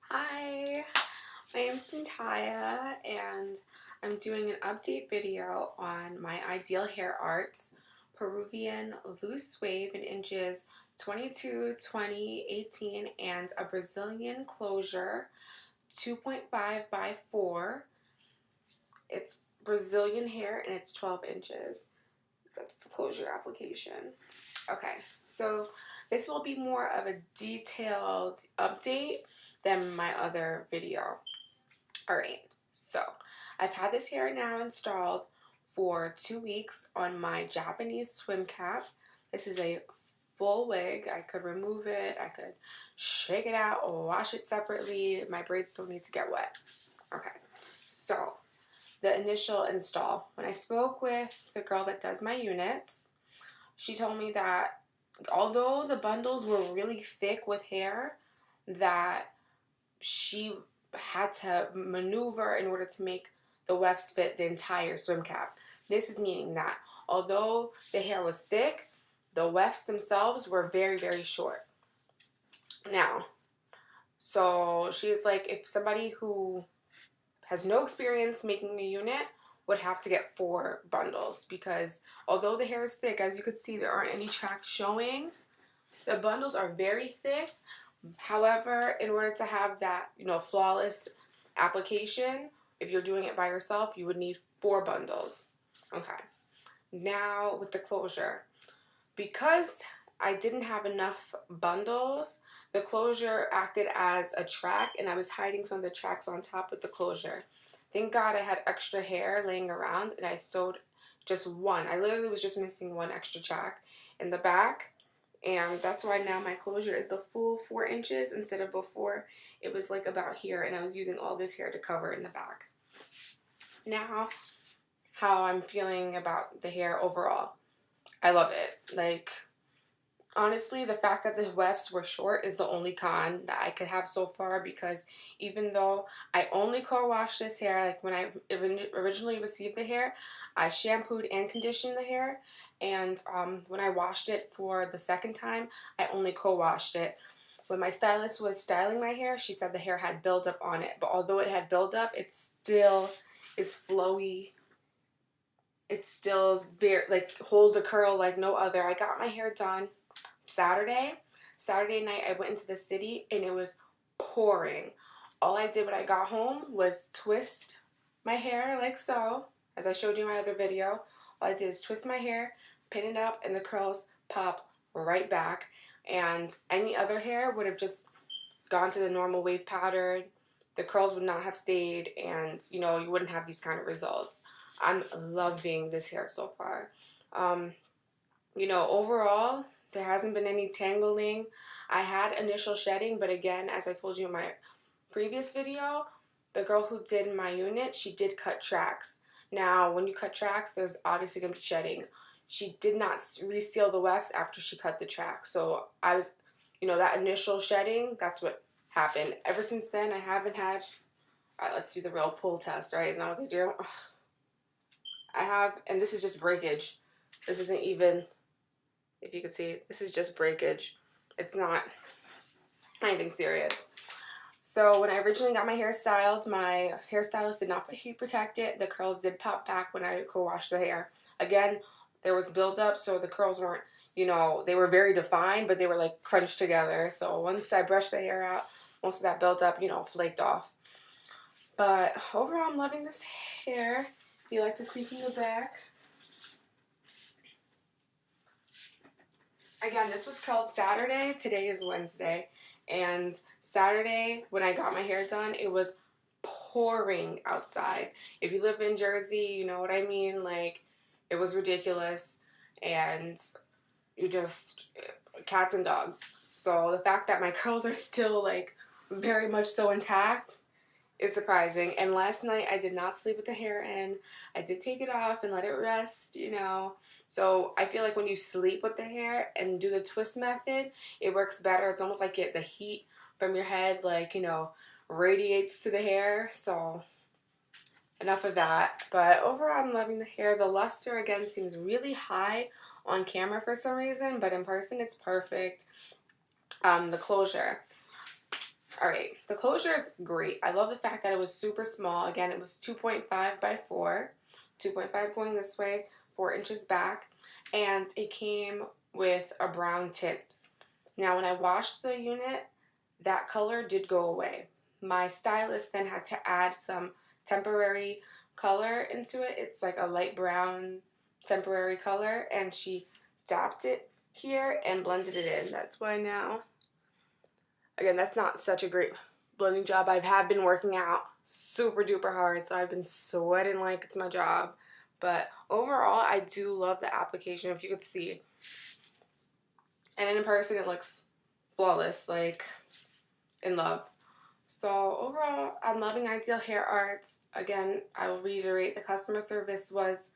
Hi, my name's Tintaya and I'm doing an update video on my Ideal Hair Arts Peruvian loose wave in inches 22, 20, 18 and a Brazilian closure 2.5 by 4. It's Brazilian hair and it's 12 inches. That's the closure application. Okay, so this will be more of a detailed update than my other video. Alright, so I've had this hair now installed for 2 weeks on my Japanese swim cap. This is a full wig. I could remove it, I could shake it out or wash it separately. My braids still need to get wet. Okay, so the initial install. When I spoke with the girl that does my units, she told me that although the bundles were really thick with hair, that she had to maneuver in order to make the wefts fit the entire swim cap. This is meaning that although the hair was thick, the wefts themselves were very, very short. Now, so she's like, if somebody who has no experience making a unit would have to get 4 bundles, because although the hair is thick, as you can see, there aren't any tracks showing. The bundles are very thick. However, in order to have that, flawless application, if you're doing it by yourself, you would need 4 bundles. Okay. Now with the closure, because I didn't have enough bundles, the closure acted as a track, and I was hiding some of the tracks on top with the closure. Thank God I had extra hair laying around, and I sewed just one. I literally was just missing one extra track in the back, and that's why now my closure is the full 4 inches instead of before it was like about here, and I was using all this hair to cover in the back. Now, how I'm feeling about the hair overall. I love it. Like, honestly, the fact that the wefts were short is the only con that I could have so far, because even though I only co-washed this hair, like when I originally received the hair, I shampooed and conditioned the hair, and when I washed it for the second time, I only co-washed it. When my stylist was styling my hair, she said the hair had buildup on it, but although it had buildup, it still is flowy. It still is very, like, holds a curl like no other. I got my hair done Saturday night. I went into the city and it was pouring. All I did when I got home was twist my hair like so, as I showed you in my other video. All I did is twist my hair, pin it up, and the curls pop right back. And any other hair would have just gone to the normal wave pattern. The curls would not have stayed, and you wouldn't have these kind of results. I'm loving this hair so far. Overall, there hasn't been any tangling. I had initial shedding, but again, as I told you in my previous video, the girl who did my unit, she did cut tracks. Now, when you cut tracks, there's obviously going to be shedding. She did not reseal the wefts after she cut the track. So I was, that initial shedding, that's what happened. Ever since then, I haven't had, all right, let's do the real pull test, right? Isn't that what they do? I have, and this is just breakage. This isn't even, if you could see, this is just breakage. It's not anything serious. So when I originally got my hair styled, my hairstylist did not put heat protectant. The curls did pop back when I co-washed the hair. Again, there was buildup, so the curls weren't, they were very defined, but they were like crunched together. So once I brushed the hair out, most of that buildup, flaked off. But overall, I'm loving this hair. If you like to see from the back. Again, this was curled Saturday. Today is Wednesday. And Saturday, when I got my hair done, it was pouring outside. If you live in Jersey, you know what I mean. Like, it was ridiculous. And you just, cats and dogs. So the fact that my curls are still, like, very much so intact is surprising. And last night I did not sleep with the hair in. I did take it off and let it rest, So I feel like when you sleep with the hair and do the twist method, it works better. It's almost like the heat from your head, like, radiates to the hair. So enough of that. But overall, I'm loving the hair. The luster, again, seems really high on camera for some reason, but in person it's perfect. The closure. Alright, the closure is great. I love the fact that it was super small. Again, it was 2.5 by 4. 2.5 going this way, 4 inches back. And it came with a brown tint. Now, when I washed the unit, that color did go away. My stylist then had to add some temporary color into it. It's like a light brown temporary color, and she dapped it here and blended it in. That's why now, again, that's not such a great blending job. I have been working out super duper hard, so I've been sweating like it's my job. But overall, I do love the application, if you could see. And in person, it looks flawless, like in love. So overall, I'm loving Ideal Hair Arts. Again, I will reiterate, the customer service was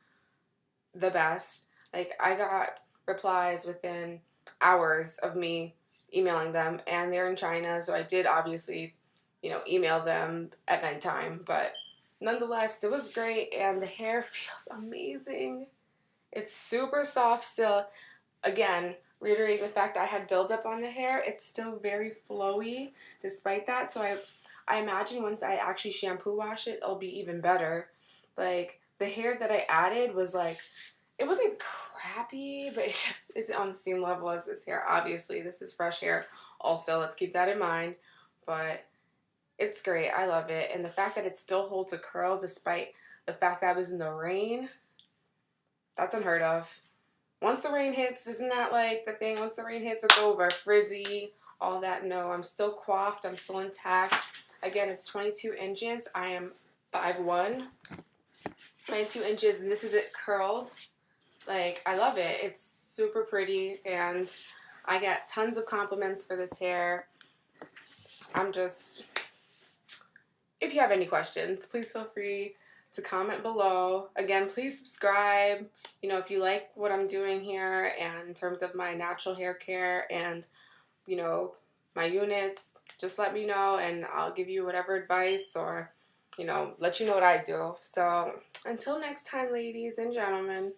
the best. Like, I got replies within hours of me emailing them, and they're in China, so I did obviously, email them at nighttime, but nonetheless, it was great, and the hair feels amazing. It's super soft still. Again, reiterating the fact that I had buildup on the hair, it's still very flowy despite that, so I imagine once I actually shampoo wash it, it'll be even better. Like, the hair that I added was like, it wasn't crappy, but it just isn't on the same level as this hair. Obviously, this is fresh hair also, let's keep that in mind, but it's great. I love it, and the fact that it still holds a curl despite the fact that I was in the rain, that's unheard of. Once the rain hits, isn't that like the thing? Once the rain hits, it's over. Frizzy, all that. No, I'm still coiffed. I'm still intact. Again, it's 22 inches. I am 5'1". 22 inches, and this is it curled. Like, I love it. It's super pretty, and I get tons of compliments for this hair. If you have any questions, please feel free to comment below. Again, please subscribe, if you like what I'm doing here and in terms of my natural hair care and, my units, just let me know and I'll give you whatever advice or, let you know what I do. So until next time, ladies and gentlemen,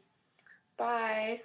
bye.